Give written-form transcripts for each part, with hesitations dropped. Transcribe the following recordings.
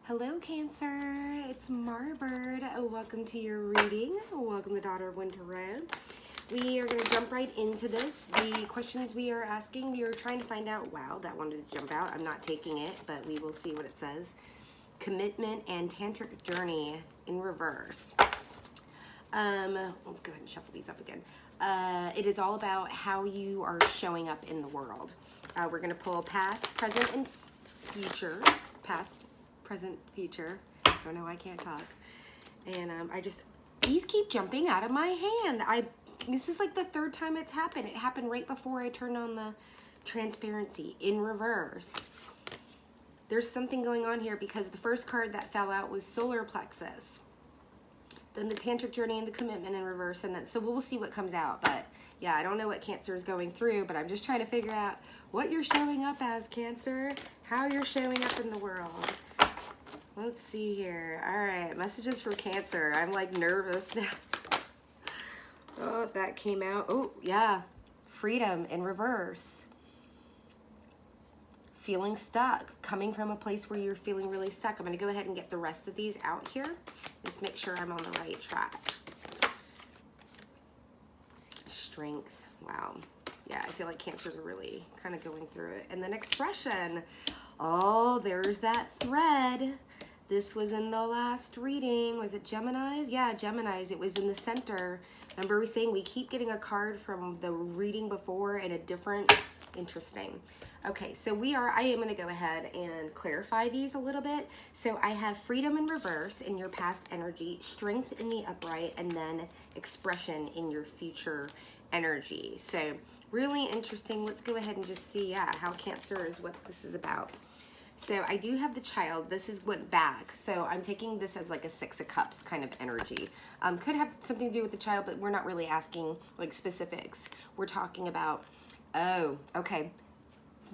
Hello, Cancer. It's Marbird. Welcome to your reading. Welcome, the daughter of Winter Road. We are going to jump right into this. The questions we are asking, we are trying to find out. Wow, that wanted to jump out. I'm not taking it, but we will see what it says. Commitment and tantric journey in reverse. Let's go ahead and shuffle these up again. It is all about how you are showing up in the world. We're going to pull past, present, and future. Past, present, future. I don't know, I can't talk. And these keep jumping out of my hand. This is like the third time it's happened. It happened right before I turned on the transparency in reverse. There's something going on here because the first card that fell out was solar plexus. Then the tantric journey and the commitment in reverse. And then, so we'll see what comes out. But yeah, I don't know what Cancer is going through, but I'm just trying to figure out what you're showing up as, Cancer. How you're showing up in the world. Let's see here. All right, messages for Cancer. I'm like nervous now. Oh, that came out. Oh, yeah. Freedom in reverse. Feeling stuck. Coming from a place where you're feeling really stuck. I'm going to go ahead and get the rest of these out here. Just make sure I'm on the right track. Strength. Wow. Yeah, I feel like Cancers are really kind of going through it. And then expression. Oh, there's that thread. This was in the last reading. Was it Gemini's? Yeah, Gemini's. It was in the center. Remember we saying we keep getting a card from the reading before and a different, interesting. Okay, so I am going to go ahead and clarify these a little bit. So I have freedom in reverse in your past energy, strength in the upright, and then expression in your future energy. So really interesting. Let's go ahead and just see, how Cancer is what this is about. So I do have the child. This is went back. So I'm taking this as like a 6 of Cups kind of energy. Could have something to do with the child, but we're not really asking like specifics. We're talking about, oh, okay.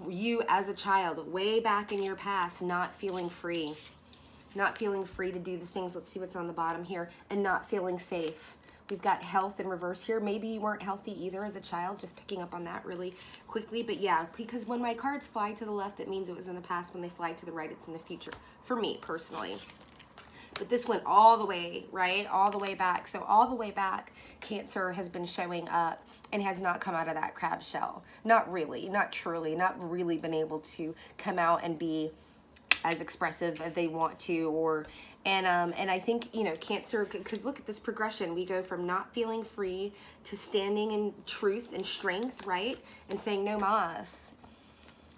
You as a child, way back in your past, not feeling free. Not feeling free to do the things. Let's see what's on the bottom here. And not feeling safe. We've got health in reverse here. Maybe you weren't healthy either as a child, just picking up on that really quickly. But yeah, because when my cards fly to the left, it means it was in the past. When they fly to the right, it's in the future, for me personally. But this went all the way, right? All the way back. So all the way back, Cancer has been showing up and has not come out of that crab shell. Not really, not truly, not really been able to come out and be as expressive as they want to, and I think, Cancer, because look at this progression. We go from not feeling free to standing in truth and strength, right? And saying, no mas.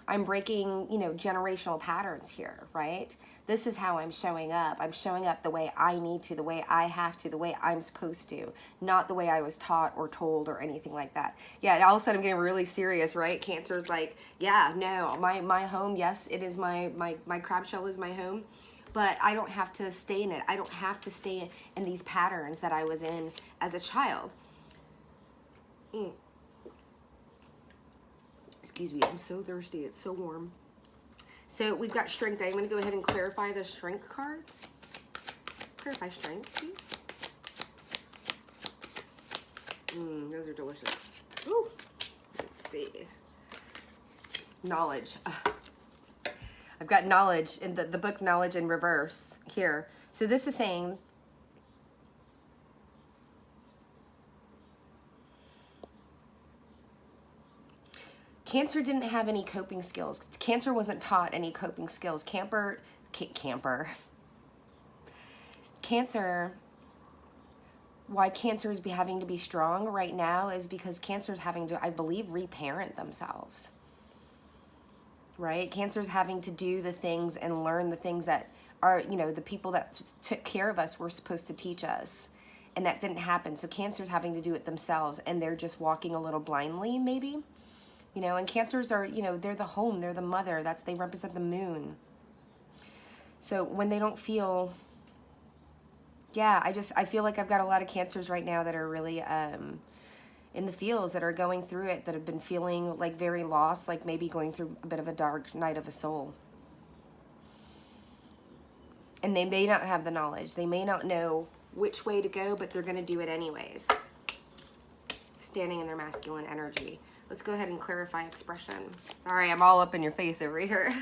I'm breaking, generational patterns here, right? This is how I'm showing up. I'm showing up the way I need to, the way I have to, the way I'm supposed to, not the way I was taught or told or anything like that. Yeah, all of a sudden I'm getting really serious, right? Cancer's like, yeah, no, my home, yes, it is my crab shell is my home, but I don't have to stay in it. I don't have to stay in these patterns that I was in as a child. Excuse me, I'm so thirsty. It's so warm. So we've got strength. I'm going to go ahead and clarify the strength card. Clarify strength, please. Those are delicious. Ooh. Let's see. Knowledge. I've got knowledge in the book Knowledge in Reverse here. So this is saying, Cancer didn't have any coping skills. Cancer wasn't taught any coping skills. Cancer, why Cancer is having to be strong right now is because Cancer is having to, I believe, reparent themselves. Right? Cancer is having to do the things and learn the things that are, the people that took care of us were supposed to teach us. And that didn't happen. So Cancer is having to do it themselves, and they're just walking a little blindly, maybe. And Cancers are, they're the home, they're the mother. They represent the moon. So when they don't feel, I feel like I've got a lot of Cancers right now that are really in the fields, that are going through it, that have been feeling like very lost, like maybe going through a bit of a dark night of a soul. And they may not have the knowledge. They may not know which way to go, but they're going to do it anyways. Standing in their masculine energy. Let's go ahead and clarify expression. Sorry, I'm all up in your face over here.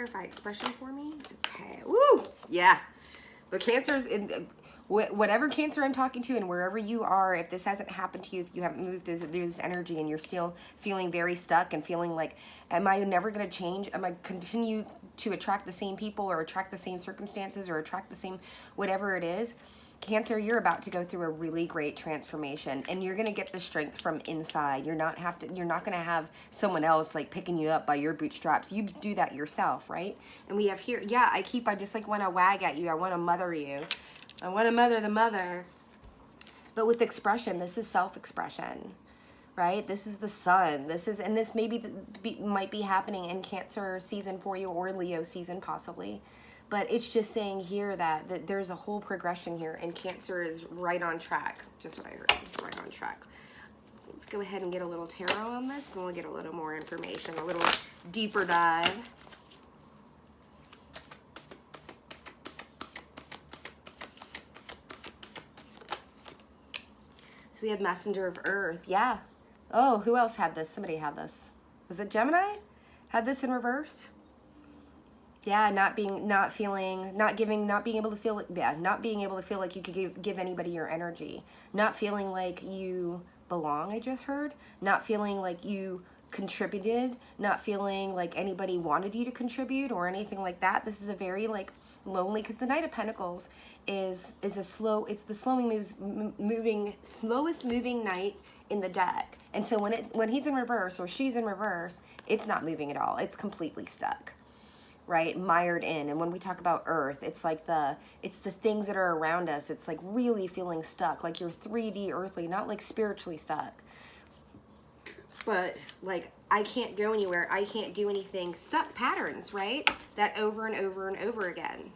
clarify expression for me? Okay. Woo! Yeah. But Cancer's in whatever Cancer I'm talking to, and wherever you are, if this hasn't happened to you, if you haven't moved through this energy and you're still feeling very stuck and feeling like, am I never going to change? Am I continue to attract the same people or attract the same circumstances or attract the same whatever it is? Cancer, you're about to go through a really great transformation, and you're going to get the strength from inside. You're not going to have someone else like picking you up by your bootstraps. You do that yourself, right? And we have here, yeah, I just like want to wag at you. I want to mother you. I want to mother the mother. But with expression, this is self-expression, right? This is the sun. And this might be happening in Cancer season for you, or Leo season possibly. But it's just saying here that there's a whole progression here, and Cancer is right on track. Just what I heard, right on track. Let's go ahead and get a little tarot on this, and we'll get a little more information, a little deeper dive. So we have Messenger of Earth. Yeah. Oh, who else had this? Somebody had this. Was it Gemini? Had this in reverse? Yeah, not being able to feel like you could give anybody your energy. Not feeling like you belong, I just heard. Not feeling like you contributed. Not feeling like anybody wanted you to contribute or anything like that. This is a very like lonely, because the Knight of Pentacles is the slowest moving knight in the deck. And so when he's in reverse or she's in reverse, it's not moving at all. It's completely stuck. Right, mired in. And when we talk about Earth, it's the things that are around us. It's like really feeling stuck, like you're 3D earthly, not like spiritually stuck, but like I can't go anywhere, I can't do anything. Stuck patterns, right? That over and over and over again.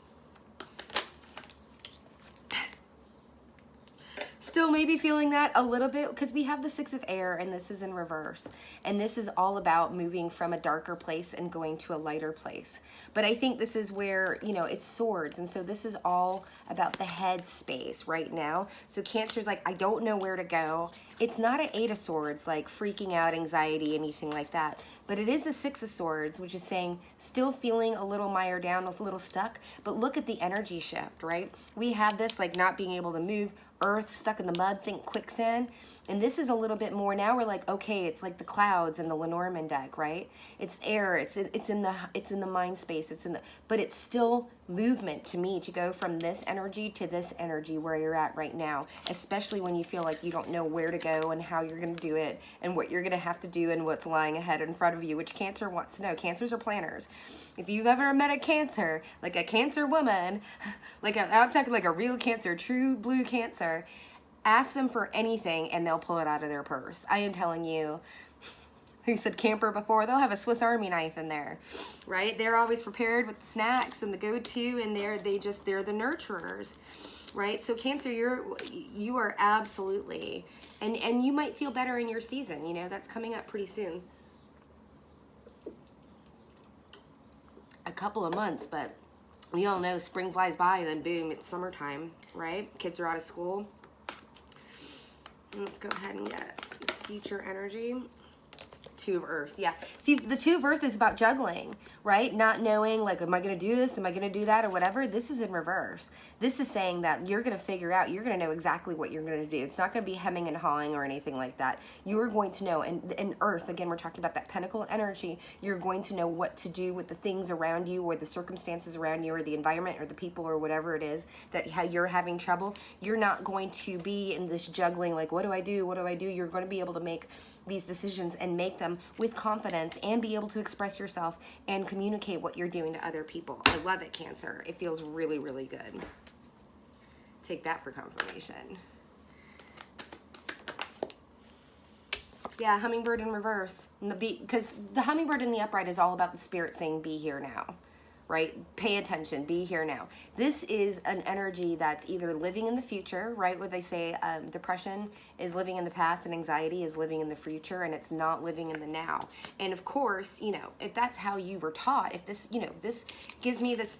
Still maybe feeling that a little bit, because we have the Six of Air and this is in reverse. And this is all about moving from a darker place and going to a lighter place. But I think this is where, you know, it's swords. And so this is all about the head space right now. So Cancer's like, I don't know where to go. It's not an Eight of Swords, like freaking out, anxiety, anything like that. But it is a Six of Swords, which is saying still feeling a little mired down, a little stuck. But look at the energy shift, right? We have this like not being able to move, Earth stuck in the mud, think quicksand. And this is a little bit more now. We're like, okay, it's like the clouds in the Lenormand deck, right? It's air, it's in the mind space, but it's still movement to me to go from this energy to this energy where you're at right now, especially when you feel like you don't know where to go and how you're going to do it and what you're going to have to do and what's lying ahead in front of you, which Cancer wants to know. Cancers are planners. If you've ever met a Cancer, like a Cancer woman, I'm talking like a real Cancer, true blue Cancer, ask them for anything and they'll pull it out of their purse. I am telling you, who said camper before, they'll have a Swiss Army knife in there, right? They're always prepared with the snacks and the go-to, and they're the nurturers, right? So Cancer, you are absolutely, and you might feel better in your season, you know, that's coming up pretty soon. A couple of months, but we all know spring flies by, then boom, it's summertime, right? Kids are out of school. And let's go ahead and get this future energy. Two of Earth, yeah. See, the Two of Earth is about juggling, right? Not knowing, like, am I going to do this? Am I going to do that? Or whatever. This is in reverse. This is saying that you're going to figure out, you're going to know exactly what you're going to do. It's not going to be hemming and hawing or anything like that. You are going to know, and Earth, again, we're talking about that pentacle energy. You're going to know what to do with the things around you or the circumstances around you or the environment or the people or whatever it is that how you're having trouble. You're not going to be in this juggling, like, what do I do? What do I do? You're going to be able to make these decisions and make them with confidence and be able to express yourself and communicate what you're doing to other people. I love it, Cancer. It feels really, really good. Take that for confirmation. Yeah, hummingbird in reverse. And the bee, because the hummingbird in the upright is all about the spirit saying, be here now. Right? Pay attention, be here now. This is an energy that's either living in the future, right? What they say, depression is living in the past and anxiety is living in the future, and it's not living in the now. And of course, you know, if that's how you were taught, if this, you know, this gives me this,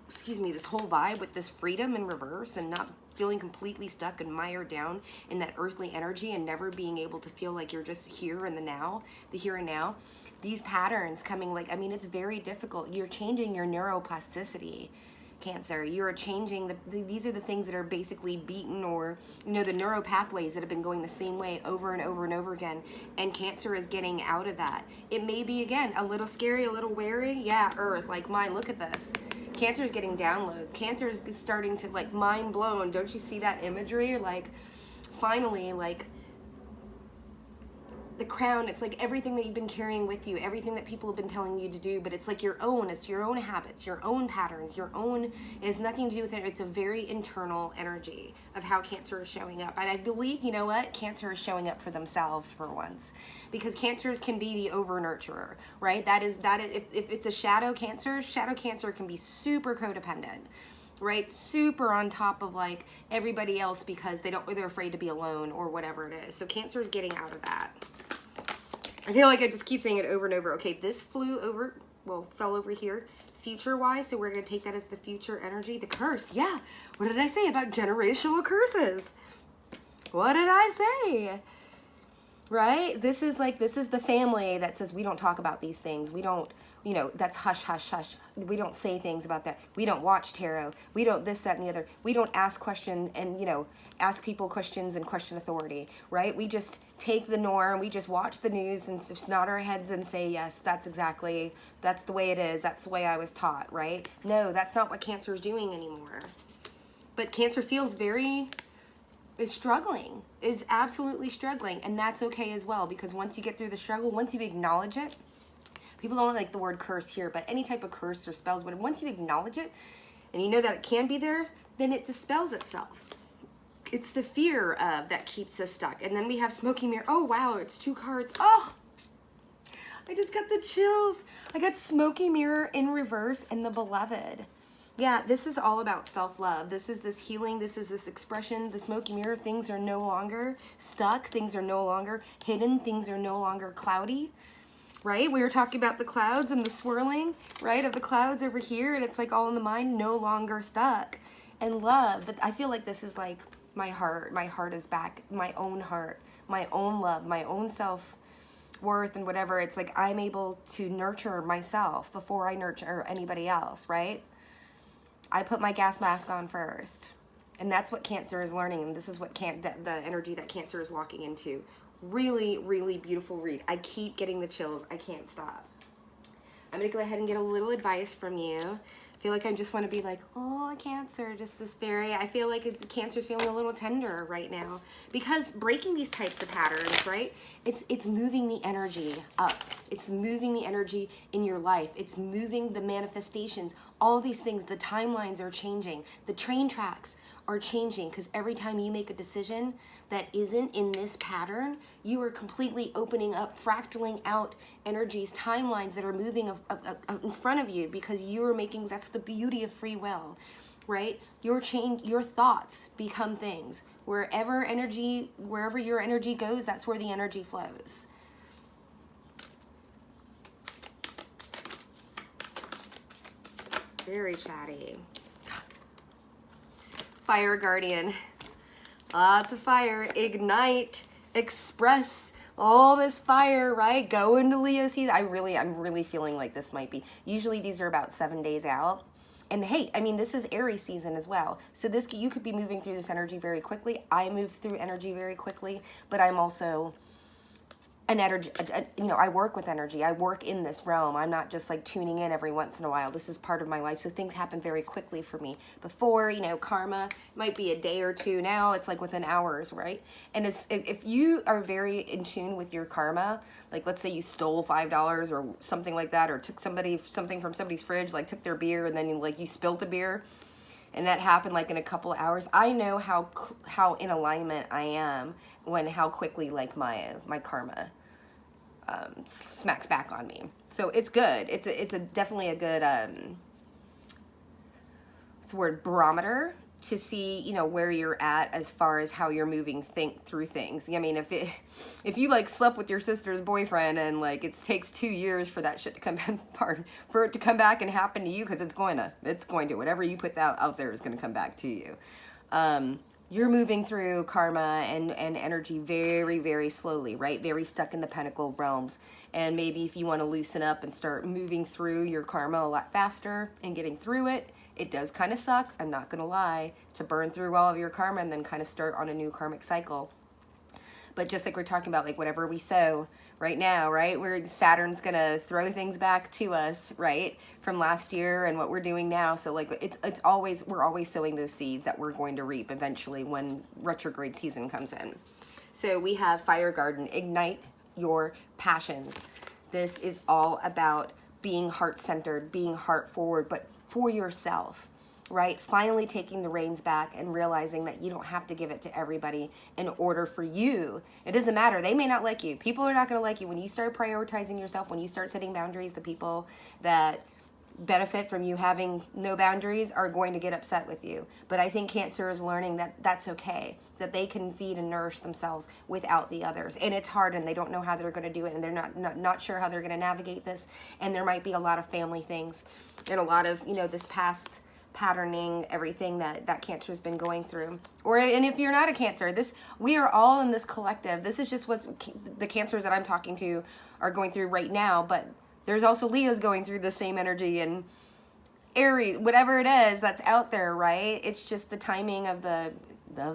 this whole vibe with this freedom in reverse and not feeling completely stuck and mired down in that earthly energy and never being able to feel like you're just here in the now, the here and now. these patterns coming, like, I mean, it's very difficult. You're changing your neuroplasticity, Cancer. You're changing these are the things that are basically beaten, or, you know, the neural pathways that have been going the same way over and over and over again. And Cancer is getting out of that. It may be, again, a little scary, a little wary. Yeah, Earth, like mine, look at this. Cancer is getting downloads. Cancer is starting to, like, mind blown. Don't you see that imagery? Like, finally, like, the crown, it's like everything that you've been carrying with you, everything that people have been telling you to do, but it's like your own, it's your own habits, your own patterns, your own, it has nothing to do with it. It's a very internal energy of how Cancer is showing up. And I believe, you know what, Cancer is showing up for themselves for once, because Cancers can be the over nurturer, right? That is if it's a shadow Cancer can be super codependent, right? Super on top of, like, everybody else because they're afraid to be alone or whatever it is. So Cancer is getting out of that. I feel like I just keep saying it over and over. Okay, this fell over here, future-wise, so we're going to take that as the future energy. The curse, yeah. What did I say about generational curses? What did I say? Right? This is the family that says we don't talk about these things. We don't, you know, that's hush, hush, hush. We don't say things about that. We don't watch tarot. We don't this, that, and the other. We don't ask questions and, you know, ask people questions and question authority, right? We just take the norm. We just watch the news and just nod our heads and say, yes, that's the way it is. That's the way I was taught, right? No, that's not what Cancer is doing anymore. But Cancer is struggling, is absolutely struggling. And that's okay as well, because once you get through the struggle, once you acknowledge it, people don't like the word curse here, but any type of curse or spells, but once you acknowledge it and you know that it can be there, then it dispels itself. It's the fear of that keeps us stuck. And then we have Smoky Mirror. Oh, wow, it's 2 cards. Oh, I just got the chills. I got Smoky Mirror in reverse and the Beloved. Yeah, this is all about self-love. This is this healing. This is this expression. The Smoky Mirror, things are no longer stuck. Things are no longer hidden. Things are no longer cloudy, right? We were talking about the clouds and the swirling, right, of the clouds over here, and it's like all in the mind, no longer stuck. And love, but I feel like this is like my heart is back, my own heart, my own love, my own self-worth and whatever. It's like I'm able to nurture myself before I nurture anybody else, right? I put my gas mask on first. And that's what Cancer is learning, and this is what the energy that Cancer is walking into. Really, really beautiful read. I keep getting the chills. I can't stop. I'm going to go ahead and get a little advice from you. I feel like I just want to be like, oh, Cancer, just this I feel like Cancer's feeling a little tender right now, because breaking these types of patterns, right? It's moving the energy up. It's moving the energy in your life. It's moving the manifestations. All these things, the timelines are changing. The train tracks are changing, because every time you make a decision that isn't in this pattern, you are completely opening up, fractaling out energies, timelines that are moving in front of you, because you're making, that's the beauty of free will, right? Your thoughts become things. Wherever your energy goes, that's where the energy flows. Very chatty. Fire Guardian. Lots of fire. Ignite. Express all this fire, right? Go into Leo season. I'm really feeling like this might be. Usually these are about 7 days out. And hey, I mean, this is Aries season as well. So you could be moving through this energy very quickly. I move through energy very quickly, but I'm also an energy, you know, I work with energy. I work in this realm. I'm not just like tuning in every once in a while. This is part of my life. So things happen very quickly for me. Before, you know, karma might be a day or two. Now it's like within hours, right? And if you are very in tune with your karma, like let's say you stole $5 or something like that, or took something from somebody's fridge, like took their beer and then you spilt a beer, and that happened like in a couple of hours. I know how in alignment I am how quickly like my karma smacks back on me. So it's good. It's definitely a good what's the word, barometer to see, you know, where you're at as far as how you're moving through things. I mean, if you like slept with your sister's boyfriend and like it takes 2 years for that shit to come for it to come back and happen to you, because it's going to whatever you put out there is going to come back to you. you're moving through karma and energy very, very slowly, right? Very stuck in the pentacle realms. And maybe if you want to loosen up and start moving through your karma a lot faster and getting through it, it does kind of suck, I'm not going to lie, to burn through all of your karma and then kind of start on a new karmic cycle. But just like we're talking about, like whatever we sow right now, right? Saturn's gonna throw things back to us, right? From last year and what we're doing now. So like it's always, we're always sowing those seeds that we're going to reap eventually when retrograde season comes in. So we have Fire Garden, ignite your passions. This is all about being heart-centered, being heart-forward, but for yourself, right? Finally taking the reins back and realizing that you don't have to give it to everybody in order for you. It doesn't matter. They may not like you. People are not going to like you. When you start prioritizing yourself, when you start setting boundaries, the people that benefit from you having no boundaries are going to get upset with you. But I think Cancer is learning that that's okay, that they can feed and nourish themselves without the others. And it's hard and they don't know how they're going to do it, and they're not sure how they're going to navigate this. And there might be a lot of family things and a lot of, this past patterning, everything that Cancer has been going through. And if you're not a Cancer, we are all in this collective. This is just what the Cancers that I'm talking to are going through right now, but there's also Leos going through the same energy, and Aries, whatever it is that's out there, right? It's just the timing of the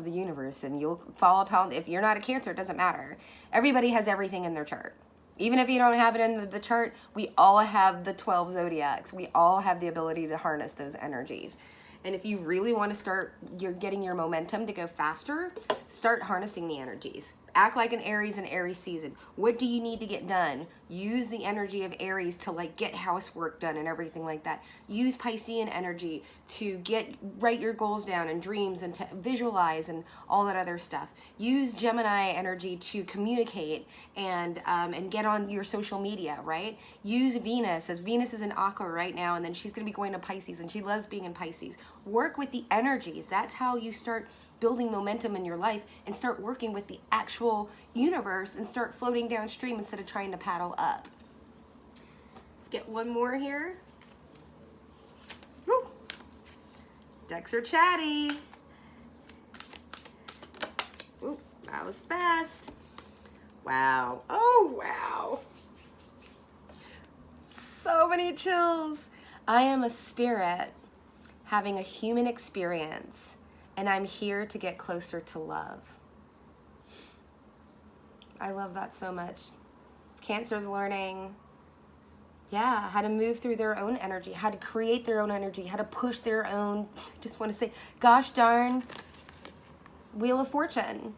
universe, and you'll fall upon, if you're not a Cancer, it doesn't matter. Everybody has everything in their chart. Even if you don't have it in the chart, we all have the 12 zodiacs. We all have the ability to harness those energies. And if you really want to start, you're getting your momentum to go faster, start harnessing the energies. Act like an Aries in Aries season. What do you need to get done? Use the energy of Aries to like get housework done and everything like that. Use Piscean energy to write your goals down and dreams and to visualize and all that other stuff. Use Gemini energy to communicate and get on your social media, right? Use Venus, as Venus is in Aqua right now, and then she's going to be going to Pisces, and she loves being in Pisces. Work with the energies. That's how you start building momentum in your life and start working with the actual universe and start floating downstream instead of trying to paddle up. Let's get one more here. Woo. Decks are chatty. Ooh, that was fast. Wow. Oh, wow. So many chills. I am a spirit having a human experience, and I'm here to get closer to love. I love that so much. Cancer's learning, how to move through their own energy, how to create their own energy, how to push their own, just want to say, gosh darn, Wheel of Fortune.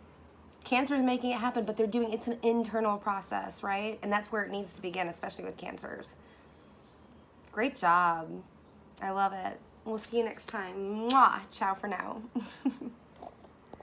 Cancer is making it happen, but it's an internal process, right? And that's where it needs to begin, especially with Cancers. Great job. I love it. We'll see you next time. Mwah. Ciao for now.